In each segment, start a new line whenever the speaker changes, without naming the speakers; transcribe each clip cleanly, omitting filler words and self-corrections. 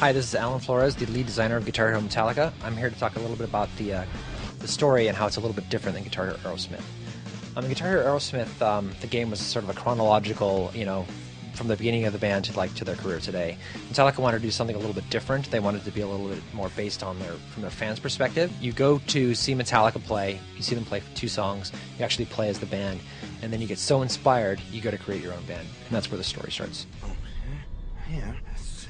Hi, this is Alan Flores, the lead designer of Guitar Hero Metallica. I'm here to talk a little bit about the story and how it's a little bit different than Guitar Hero Aerosmith. In Guitar Hero Aerosmith, the game was sort of a chronological, from the beginning of the band to their career today. Metallica wanted to do something a little bit different. They wanted to be a little bit more based on from their fans' perspective. You go to see Metallica play, you see them play for 2 songs, you actually play as the band, and then you get so inspired, you go to create your own band. And that's where the story starts.
Yeah, let's see.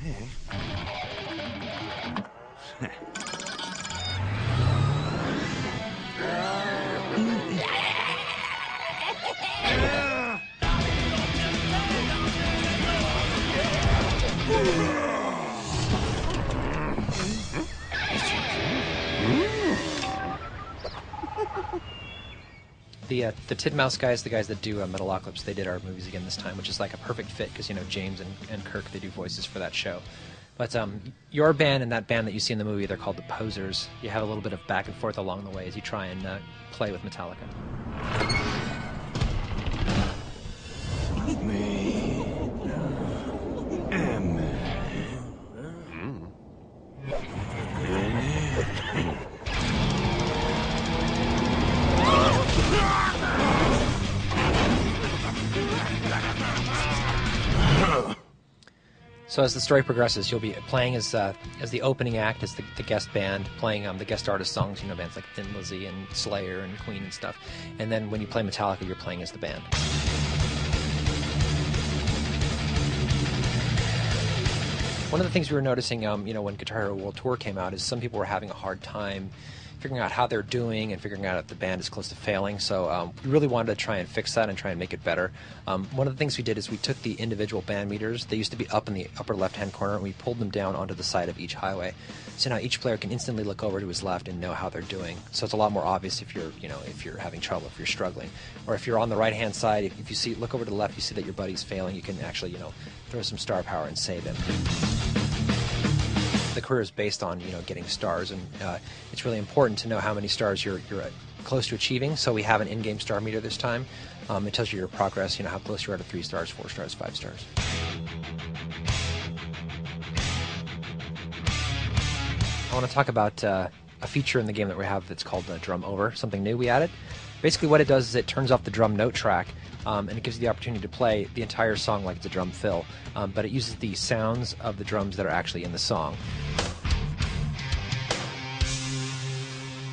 The Titmouse guys, the guys that do Metalocalypse, they did our movies again this time, which is like a perfect fit because James and Kirk, they do voices for that show. But your band and that band that you see in the movie, they're called the Posers. You have a little bit of back and forth along the way as you try and play with Metallica. So as the story progresses, you'll be playing as the opening act, as the guest band, playing the guest artist songs, bands like Thin Lizzy and Slayer and Queen and stuff. And then when you play Metallica, you're playing as the band. One of the things we were noticing, when Guitar Hero World Tour came out, is some people were having a hard time figuring out how they're doing and figuring out if the band is close to failing. So we really wanted to try and fix that and try and make it better. One of the things we did is we took the individual band meters. They used to be up in the upper left-hand corner, and we pulled them down onto the side of each highway. So now each player can instantly look over to his left and know how they're doing. So it's a lot more obvious if you're having trouble, if you're struggling, or if you're on the right-hand side. If you look over to the left, you see that your buddy's failing. You can actually throw some star power and save him. The career is based on getting stars, and it's really important to know how many stars you're close to achieving. So we have an in-game star meter this time. It tells you your progress, how close you are to 3 stars, 4 stars, 5 stars. I want to talk about a feature in the game that we have that's called Drum Over, something new we added. Basically what it does is it turns off the drum note track, and it gives you the opportunity to play the entire song like it's a drum fill, but it uses the sounds of the drums that are actually in the song.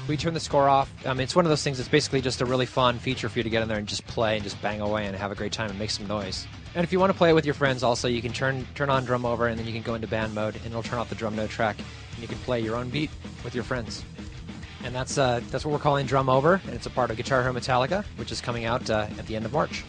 We turn the score off. It's one of those things that's basically just a really fun feature for you to get in there and just play and just bang away and have a great time and make some noise. And if you want to play it with your friends also, you can turn on Drum Over, and then you can go into band mode, and it'll turn off the drum note track, and you can play your own beat with your friends. And that's what we're calling Drum Over, and it's a part of Guitar Hero Metallica, which is coming out at the end of March.